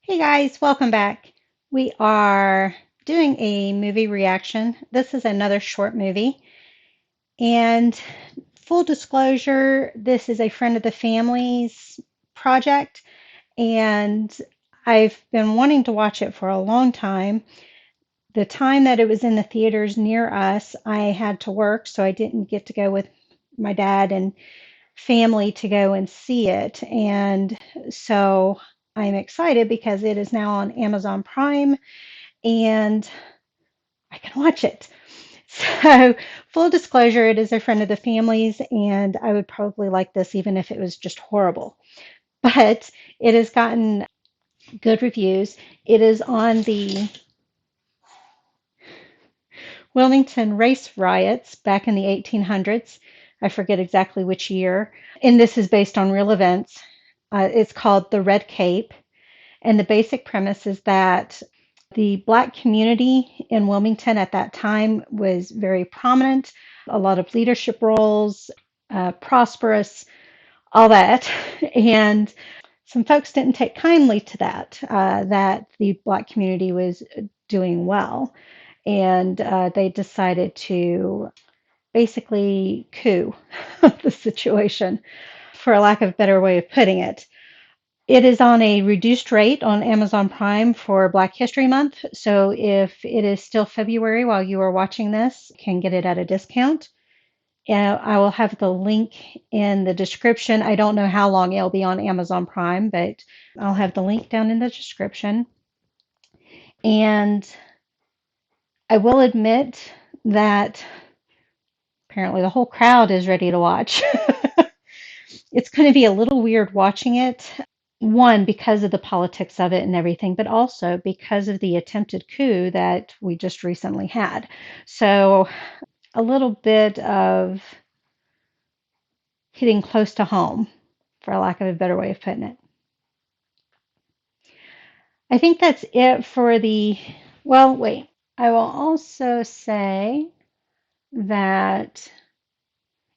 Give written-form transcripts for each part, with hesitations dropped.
Hey guys, welcome back. We are doing a movie reaction. This is another short movie. And full disclosure, this is a friend of the family's project. And I've been wanting to watch it for a long time. The time that it was in the theaters near us, I had to work, so I didn't get to go with my dad and family to go and see it. And so I'm excited because it is now on Amazon Prime and I can watch it. So, full disclosure, it is a friend of the family's, and I would probably like this even if it was just horrible. But it has gotten good reviews. It is on the Wilmington Race Riots back in the 1800s. I forget exactly which year. And this is based on real events. It's called The Red Cape. And the basic premise is that the Black community in Wilmington at that time was very prominent, a lot of leadership roles, prosperous, all that. And some folks didn't take kindly to that the Black community was doing well. And they decided to basically coup the situation, for a lack of a better way of putting it. It is on a reduced rate on Amazon Prime for Black History Month. So if it is still February while you are watching this, you can get it at a discount. I will have the link in the description. I don't know how long it'll be on Amazon Prime, but I'll have the link down in the description. And I will admit that apparently the whole crowd is ready to watch. It's going to be a little weird watching it. One, because of the politics of it and everything, but also because of the attempted coup that we just recently had. So, a little bit of hitting close to home, for lack of a better way of putting it. I think that's it for the. Well, wait. I will also say that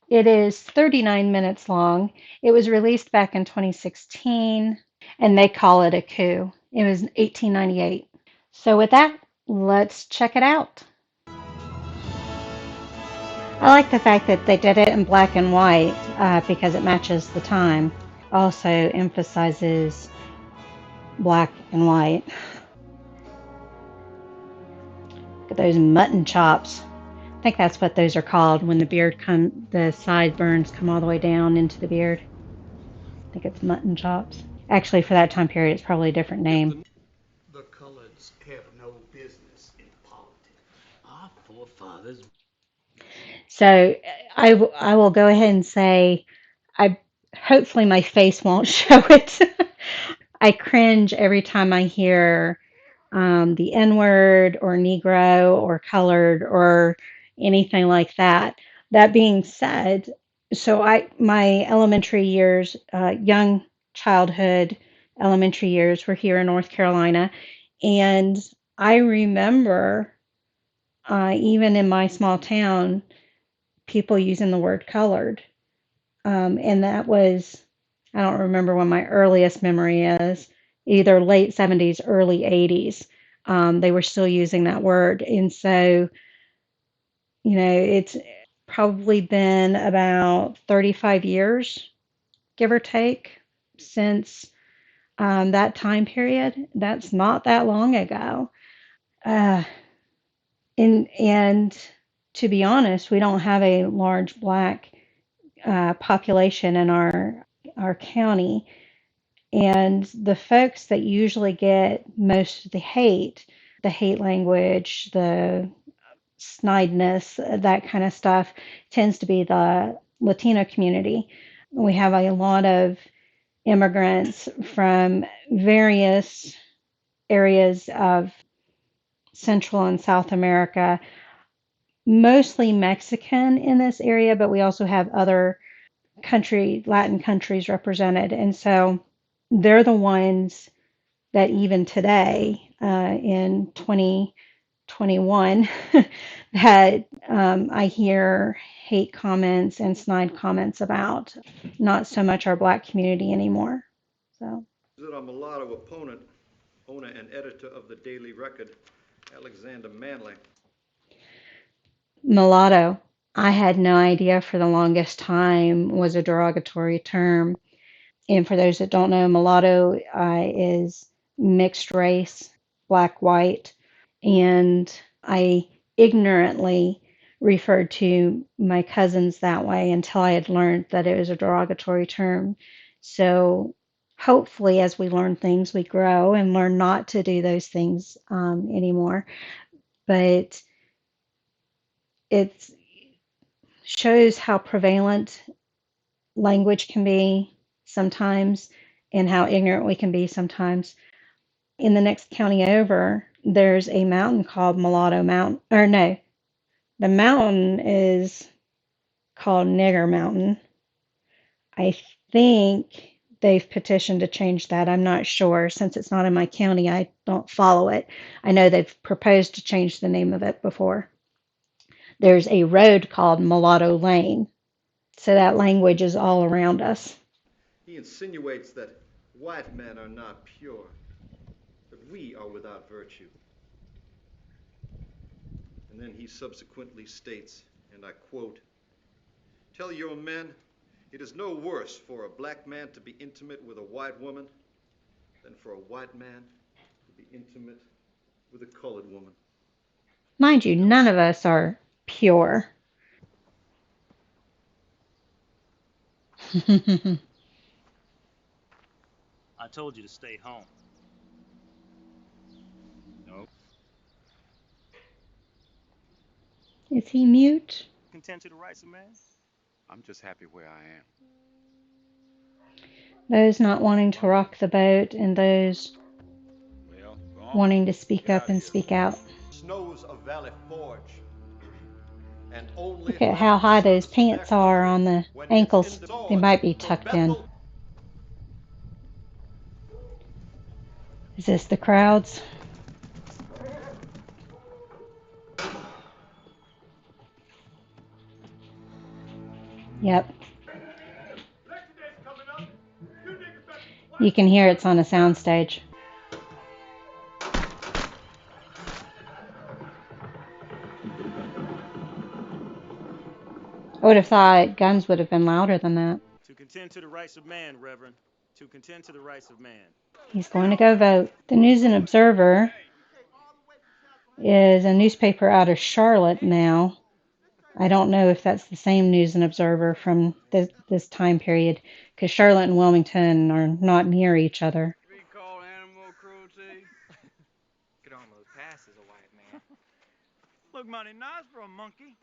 it is 39 minutes long. It was released back in 2016, and they call it a coup. It was 1898. So, with that, let's check it out. I like the fact that they did it in black and white because it matches the time. Also emphasizes black and white. Look at those mutton chops. I think that's what those are called when the sideburns come all the way down into the beard. I think it's mutton chops. Actually, for that time period, it's probably a different name. The coloreds have no business in politics. Our forefathers. So I will go ahead and say I hopefully my face won't show it. I cringe every time I hear the N word or Negro or colored or anything like that. That being said, my elementary years, young childhood elementary years were here in North Carolina, and I remember even in my small town, people using the word colored, and that was I don't remember when my earliest memory is, either late 70s, early 80s. They were still using that word. And so, it's probably been about 35 years, give or take, since that time period. That's not that long ago. Uh, and to be honest, we don't have a large black population in our county. And the folks that usually get most of the hate language, the snideness, that kind of stuff, tends to be the Latino community. We have a lot of immigrants from various areas of Central and South America, mostly Mexican in this area, but we also have other Latin countries represented. And so they're the ones that even today, in 2021, that I hear hate comments and snide comments about. Not so much our black community anymore. So, That I'm a lot of opponent. owner and editor of the Daily Record, Alexander Manley. Mulatto, I had no idea for the longest time was a derogatory term. And for those that don't know, mulatto is mixed race, black, white. And I ignorantly referred to my cousins that way until I had learned that it was a derogatory term. So hopefully, as we learn things, we grow and learn not to do those things anymore. But it shows how prevalent language can be sometimes and how ignorant we can be sometimes. In the next county over, there's a mountain called Mulatto Mountain. Or no, the mountain is called Nigger Mountain. I think they've petitioned to change that. I'm not sure. Since it's not in my county, I don't follow it. I know they've proposed to change the name of it before. There's a road called Mulatto Lane. So that language is all around us. He insinuates that white men are not pure, that we are without virtue. And then he subsequently states, and I quote, "Tell your men it is no worse for a black man to be intimate with a white woman than for a white man to be intimate with a colored woman." Mind you, none of us are pure. I told you to stay home. No. Is he mute? Content to the rights of man? I'm just happy where I am. Those not wanting to rock the boat and those Well, go on. wanting to speak Get up out of and here. speak out. Snows of Valley Forge, and only Look at how left the high those surface of their pants are country on the when it's in ankles. the They swords might be from tucked in. Bethel. Is this the crowds? Yep. You can hear it's on a soundstage. I would have thought guns would have been louder than that. To contend to the rights of man, Reverend. To contend to the rights of man. He's going to go vote. The News and Observer is a newspaper out of Charlotte now. I don't know if that's the same News and Observer from this time period, because Charlotte and Wilmington are not near each other. To be called animal cruelty. Could almost pass as a white man. Look mighty nice for a monkey.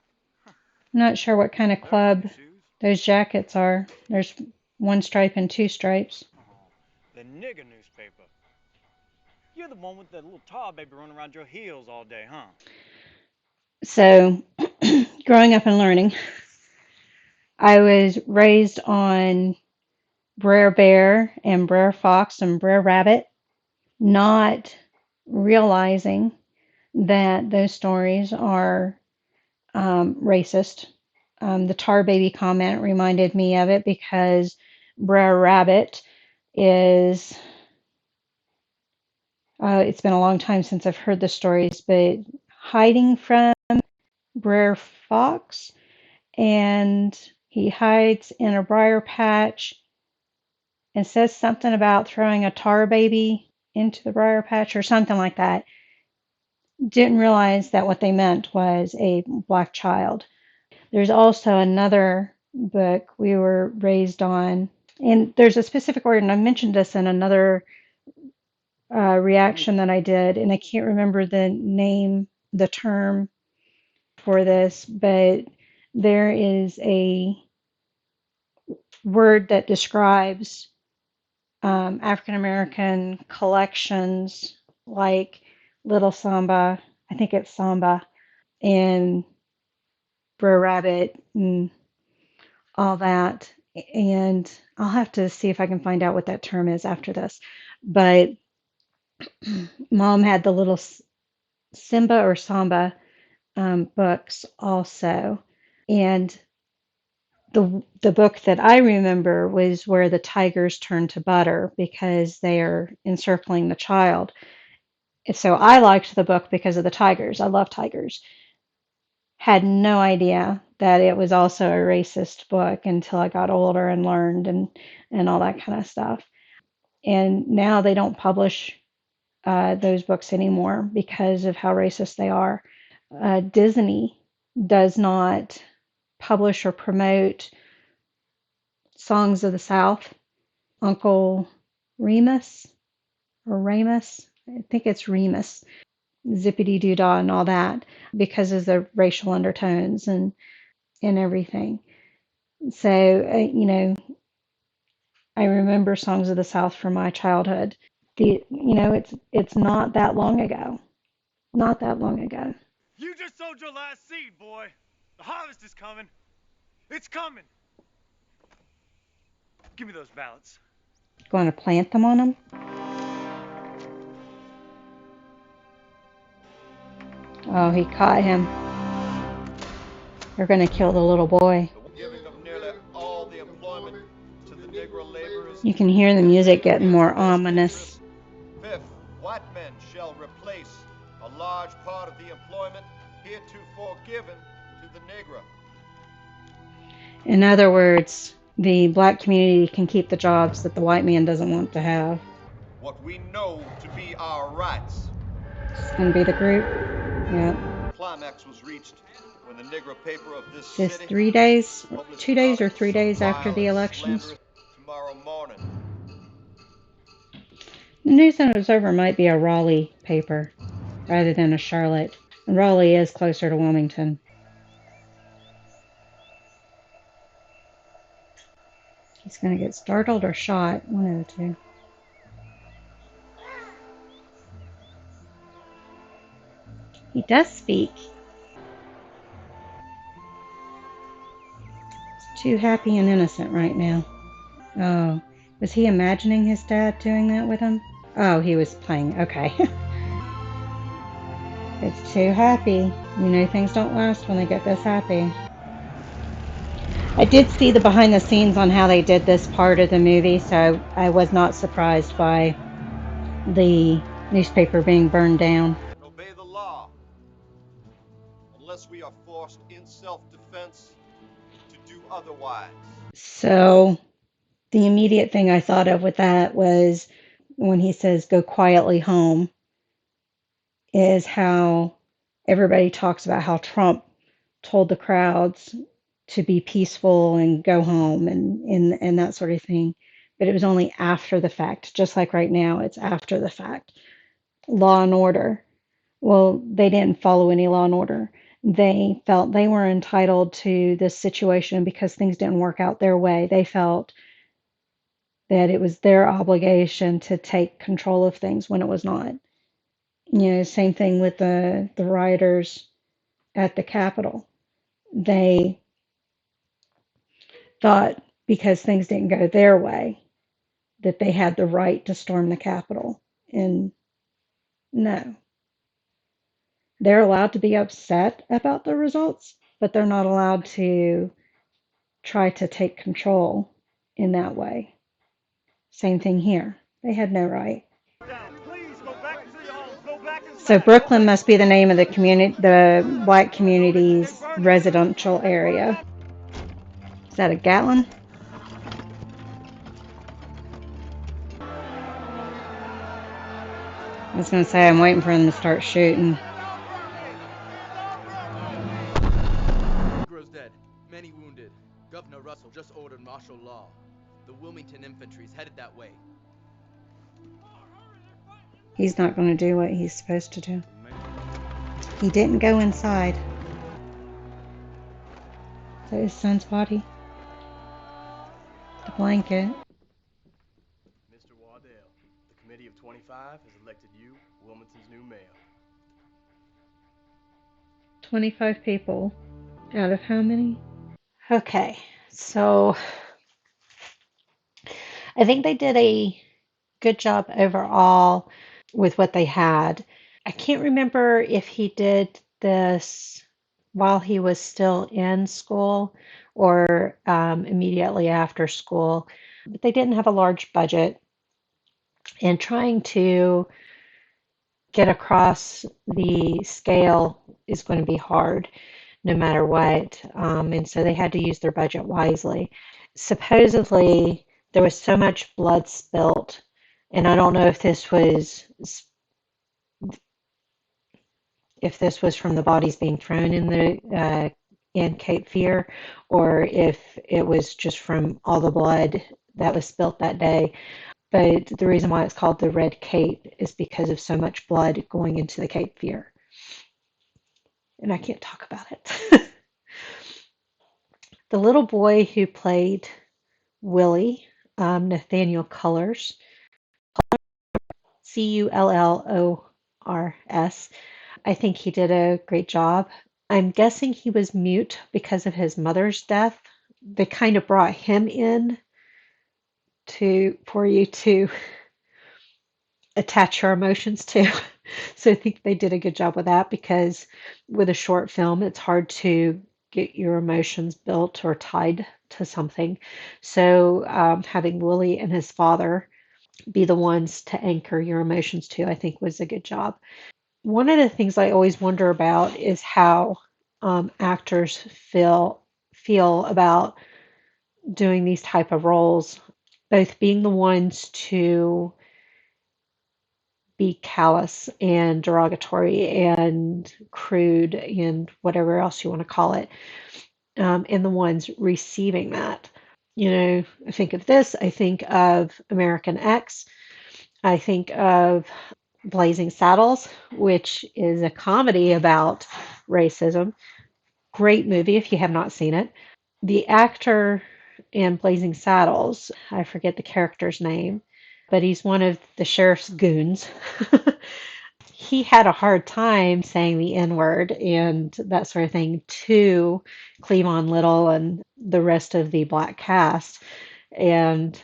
I'm not sure what kind of They're monkey club shoes. those jackets are. There's one stripe and two stripes. Oh, the nigger newspaper. You're the one with that little tar baby running around your heels all day, huh? So, growing up and learning, I was raised on Brer Bear and Brer Fox and Brer Rabbit, not realizing that those stories are racist. The tar baby comment reminded me of it because Brer Rabbit is, it's been a long time since I've heard the stories, but hiding from Brer Fox, and he hides in a briar patch and says something about throwing a tar baby into the briar patch or something like that. Didn't realize that what they meant was a black child. There's also another book we were raised on, and there's a specific word, and I mentioned this in another reaction that I did, and I can't remember the name, the term for this, but there is a word that describes African American collections like Little Samba, I think it's Samba, and Brer Rabbit, and all that. And I'll have to see if I can find out what that term is after this. But mom had the little Simba or Samba books also. And The book that I remember was where the tigers turn to butter because they are encircling the child. So I liked the book because of the tigers. I love tigers. Had no idea that it was also a racist book until I got older and learned and all that kind of stuff. And now they don't publish those books anymore because of how racist they are. Disney does not publish or promote Songs of the South. Uncle Remus or Ramus, I think it's Remus, Zippity Doo Dah and all that because of the racial undertones and everything. So, I remember Songs of the South from my childhood. It's not that long ago. Not that long ago. You just sowed your last seed, boy. The harvest is coming. It's coming. Give me those ballots. Going to plant them on them? Oh, he caught him. They're going to kill the little boy. Giving of nearly all the employment to the Negro laborers. You can hear the music getting more ominous. Fifth, white men shall replace a large part of the employment heretofore given to the Negro. In other words, the black community can keep the jobs that the white man doesn't want to have. What we know to be our rights. It's going to be the group. Yeah. Climax was reached when the Negro paper of this Just city 3 days, published 2 days or articles 3 days so after vile the and elections. slanderous. Tomorrow morning. The News and Observer might be a Raleigh paper rather than a Charlotte. And Raleigh is closer to Wilmington. He's going to get startled or shot, one of the two. He does speak. He's too happy and innocent right now. Oh, was he imagining his dad doing that with him? Oh, he was playing. Okay. It's too happy. You know things don't last when they get this happy. I did see the behind the scenes on how they did this part of the movie, so I was not surprised by the newspaper being burned down. Obey the law unless we are forced in self-defense to do otherwise. So the immediate thing I thought of with that was when he says go quietly home, is how everybody talks about how Trump told the crowds to be peaceful and go home and that sort of thing. But it was only after the fact, just like right now, it's after the fact. Law and order. Well, they didn't follow any law and order. They felt they were entitled to this situation because things didn't work out their way. They felt that it was their obligation to take control of things when it was not. Same thing with the rioters at the Capitol. They thought because things didn't go their way that they had the right to storm the Capitol. And no, they're allowed to be upset about the results, but they're not allowed to try to take control in that way. Same thing here. They had no right. So Brooklyn must be the name of the community, the black community's residential area. Is that a Gatlin? I was going to say I'm waiting for them to start shooting. Negroes dead, many wounded. Governor Russell just ordered martial law. The Wilmington infantry's headed that way. He's not going to do what he's supposed to do. He didn't go inside. Is that his son's body? The blanket. Mr. Wardell, the Committee of 25 has elected you Wilmington's new mayor. 25 people. Out of how many? Okay, so I think they did a good job overall with what they had. I can't remember if he did this while he was still in school or immediately after school. But they didn't have a large budget, and trying to get across the scale is going to be hard no matter what. And so they had to use their budget wisely. Supposedly, there was so much blood spilt, and I don't know if this was from the bodies being thrown in Cape Fear, or if it was just from all the blood that was spilt that day. But the reason why it's called the Red Cape is because of so much blood going into the Cape Fear. And I can't talk about it. The little boy who played Willie, Nathaniel Cullors, Cullors, I think he did a great job. I'm guessing he was mute because of his mother's death. They kind of brought him in to for you to attach your emotions to. So I think they did a good job with that, because with a short film, it's hard to get your emotions built or tied to something. So having Willie and his father be the ones to anchor your emotions to, I think was a good job. One of the things I always wonder about is how actors feel about doing these type of roles, both being the ones to be callous and derogatory and crude and whatever else you want to call it, and the ones receiving that. You know, I think of this, I think of American X, I think of Blazing Saddles, which is a comedy about racism. Great movie if you have not seen it. The actor in Blazing Saddles, I forget the character's name, but he's one of the sheriff's goons. He had a hard time saying the N word and that sort of thing to Cleavon Little and the rest of the black cast. And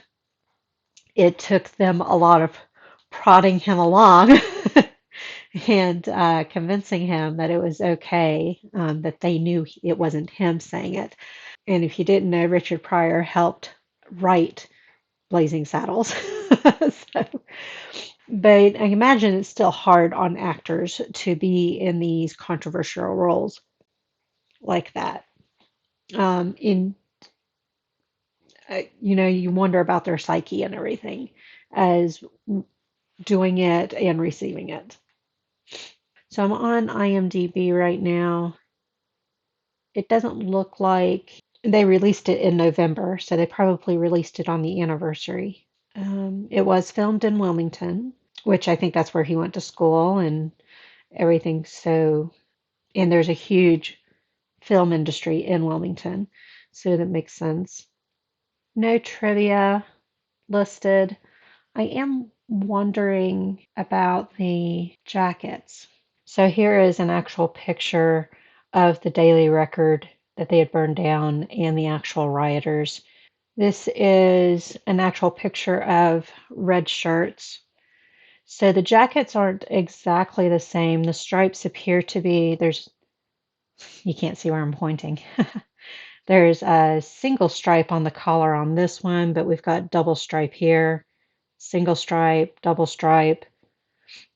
it took them a lot of prodding him along and convincing him that it was okay, that they knew it wasn't him saying it. And if you didn't know, Richard Pryor helped write Blazing Saddles. So, but I imagine it's still hard on actors to be in these controversial roles like that. In you wonder about their psyche and everything as doing it and receiving it. So I'm on IMDb right now. It doesn't look like they released it in November, so they probably released it on the anniversary. It was filmed in Wilmington, which I think that's where he went to school and everything. So, and there's a huge film industry in Wilmington, so that makes sense. No trivia listed. I am wondering about the jackets. So here is an actual picture of the Daily Record that they had burned down and the actual rioters. This is an actual picture of red shirts. So the jackets aren't exactly the same. The stripes appear to be, you can't see where I'm pointing. There's a single stripe on the collar on this one, but we've got double stripe here, single stripe, double stripe.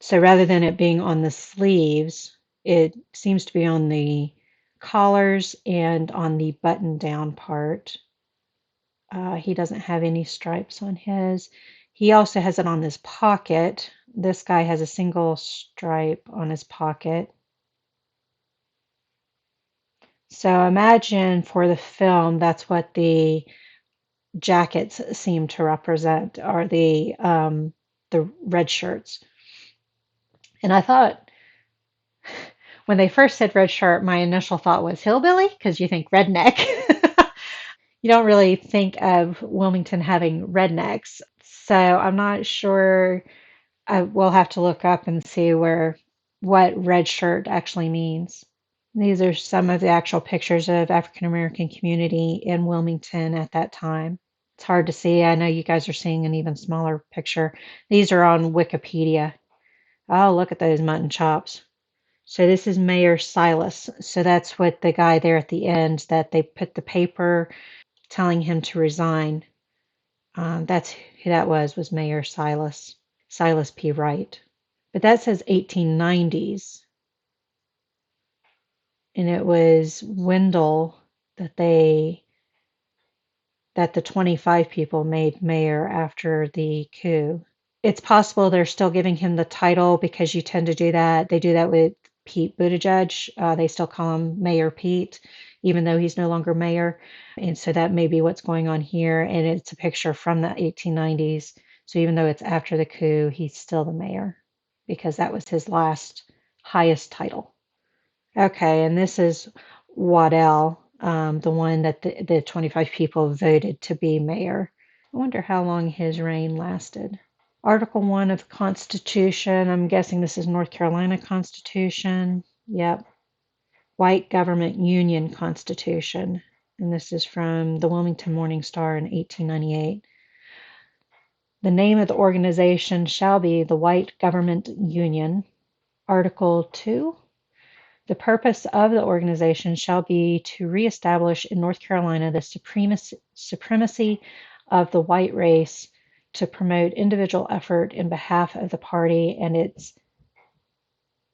So rather than it being on the sleeves, it seems to be on the collars and on the button down part. He doesn't have any stripes on his. He also has it on his pocket. This guy has a single stripe on his pocket. So imagine for the film, that's what the jackets seem to represent, are the red shirts. And I thought when they first said red shirt, my initial thought was hillbilly, because you think redneck. You don't really think of Wilmington having rednecks. So I'm not sure. I will have to look up and see what red shirt actually means. These are some of the actual pictures of African American community in Wilmington at that time. It's hard to see. I know you guys are seeing an even smaller picture. These are on Wikipedia. Oh, look at those mutton chops. So this is Mayor Silas. So that's what the guy there at the end that they put the paper telling him to resign. That's who that was Mayor Silas. Silas P. Wright. But that says 1890s. And it was Wendell that the 25 people made mayor after the coup. It's possible they're still giving him the title because you tend to do that. They do that with Pete Buttigieg. They still call him Mayor Pete, even though he's no longer mayor. And so that may be what's going on here. And it's a picture from the 1890s. So even though it's after the coup, he's still the mayor because that was his last highest title. Okay, and this is Waddell, the one that the 25 people voted to be mayor. I wonder how long his reign lasted. Article 1 of the Constitution. I'm guessing this is North Carolina Constitution. Yep. White Government Union Constitution. And this is from the Wilmington Morning Star in 1898. The name of the organization shall be the White Government Union. Article 2. The purpose of the organization shall be to reestablish in North Carolina the supremacy of the white race, to promote individual effort in behalf of the party and its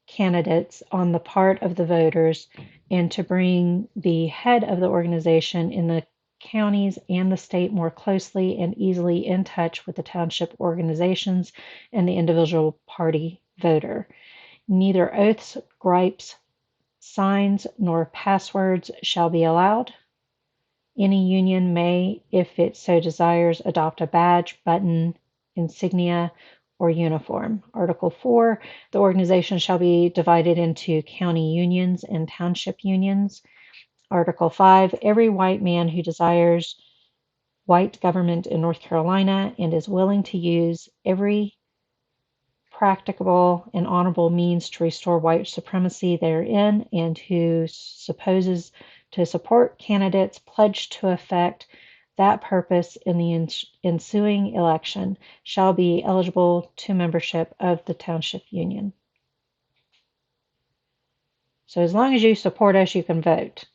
candidates on the part of the voters, and to bring the head of the organization in the counties and the state more closely and easily in touch with the township organizations and the individual party voter. Neither oaths, gripes, signs, nor passwords shall be allowed. Any union may, if it so desires, adopt a badge, button, insignia, or uniform. Article 4, the organization shall be divided into county unions and township unions. Article 5, every white man who desires white government in North Carolina and is willing to use every practicable and honorable means to restore white supremacy therein, and who supposes to support candidates pledged to effect that purpose in the ensuing election, shall be eligible to membership of the township union. So as long as you support us, you can vote.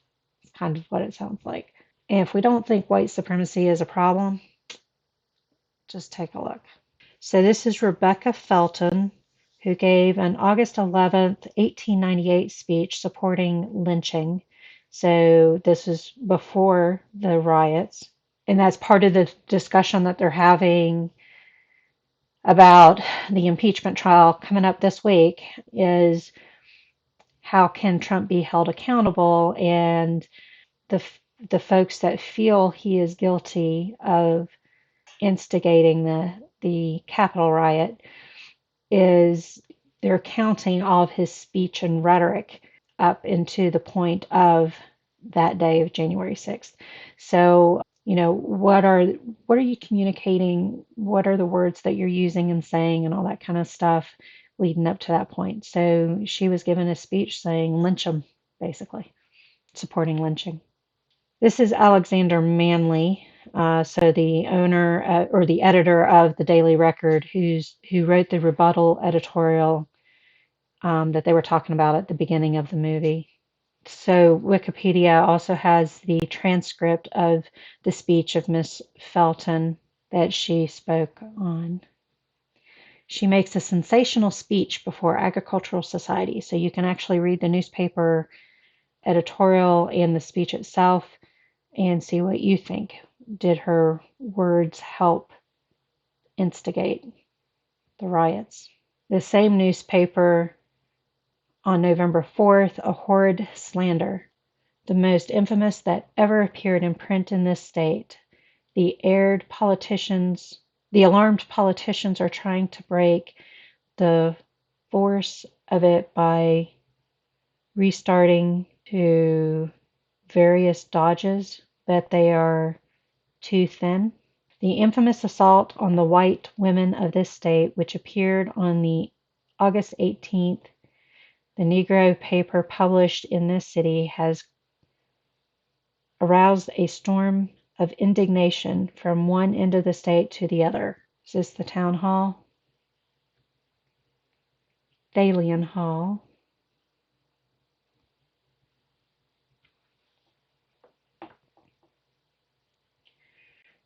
It's kind of what it sounds like. And if we don't think white supremacy is a problem, just take a look. So this is Rebecca Felton, who gave an August 11th, 1898 speech supporting lynching. So this is before the riots. And that's part of the discussion that they're having about the impeachment trial coming up this week is how can Trump be held accountable? And the the folks that feel he is guilty of instigating the Capitol riot is they're counting all of his speech and rhetoric up into the point of that day of January 6th. So, what are you communicating? What are the words that you're using and saying and all that kind of stuff leading up to that point? So she was given a speech saying lynch them, basically, supporting lynching. This is Alexander Manley, so the owner or the editor of the Daily Record, who wrote the rebuttal editorial that they were talking about at the beginning of the movie. So Wikipedia also has the transcript of the speech of Miss Felton that she spoke on. She makes a sensational speech before Agricultural Society, so you can actually read the newspaper editorial and the speech itself and see what you think. Did her words help instigate the riots? The same newspaper on November 4th, a horrid slander, the most infamous that ever appeared in print in this state. The alarmed politicians are trying to break the force of it by restarting to various dodges, but they are too thin. The infamous assault on the white women of this state, which appeared on the August 18th, the Negro paper published in this city, has aroused a storm of indignation from one end of the state to the other. Is this the town hall? Thalian Hall.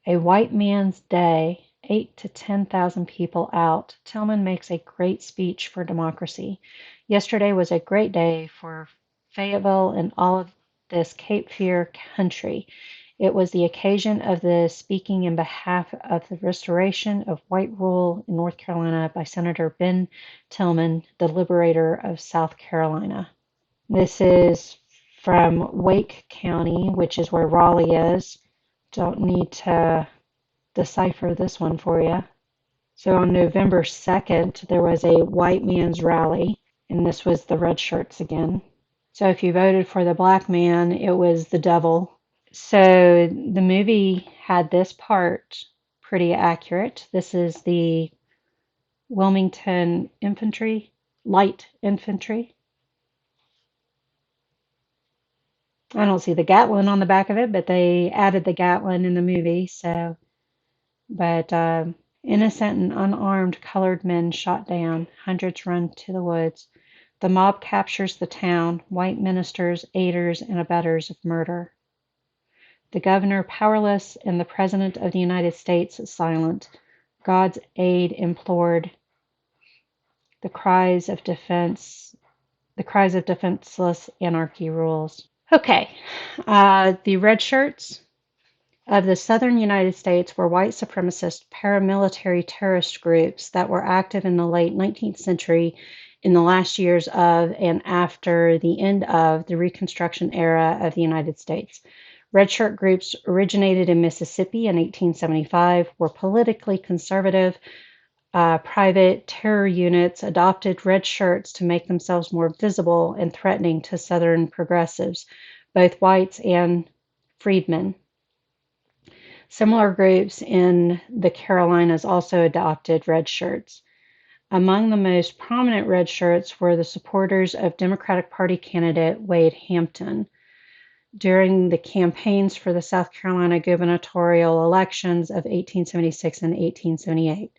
A white man's day, 8 to 10,000 people out. Tillman makes a great speech for democracy. Yesterday was a great day for Fayetteville and all of this Cape Fear country. It was the occasion of the speaking in behalf of the restoration of white rule in North Carolina by Senator Ben Tillman, the liberator of South Carolina. This is from Wake County, which is where Raleigh is. Don't need to decipher this one for you. So on November 2nd, there was a white man's rally, and this was the red shirts again. So if you voted for the black man, it was the devil. So the movie had this part pretty accurate. This is the Wilmington Light Infantry. I don't see the Gatlin on the back of it, but they added the Gatlin in the movie. So, but innocent and unarmed colored men shot down. Hundreds run to the woods. The mob captures the town. White ministers, aiders, and abettors of murder. The governor powerless and the president of the United States silent. God's aid implored. The cries of defenseless anarchy rules. Okay, the red shirts of the southern United States were white supremacist paramilitary terrorist groups that were active in the late 19th century in the last years of and after the end of the Reconstruction era of the United States. Red shirt groups originated in Mississippi in 1875, were politically conservative. Private terror units adopted red shirts to make themselves more visible and threatening to Southern progressives, both whites and freedmen. Similar groups in the Carolinas also adopted red shirts. Among the most prominent red shirts were the supporters of Democratic Party candidate Wade Hampton. During the campaigns for the South Carolina gubernatorial elections of 1876 and 1878.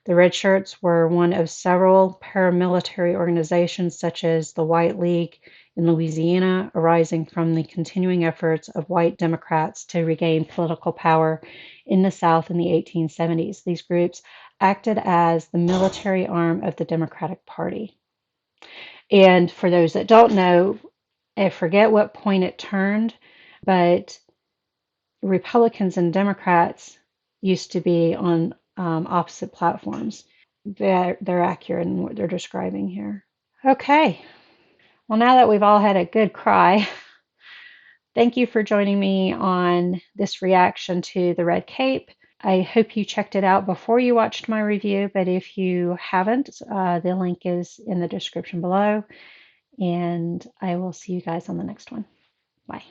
The Red Shirts were one of several paramilitary organizations such as the White League in Louisiana, arising from the continuing efforts of white Democrats to regain political power in the South in the 1870s. These groups acted as the military arm of the Democratic Party. And for those that don't know, I forget what point it turned, but Republicans and Democrats used to be on opposite platforms. They're accurate in what they're describing here. Okay, well, now that we've all had a good cry, thank you for joining me on this reaction to the Red Cape. I hope you checked it out before you watched my review, but if you haven't, the link is in the description below, and I will see you guys on the next one. Bye.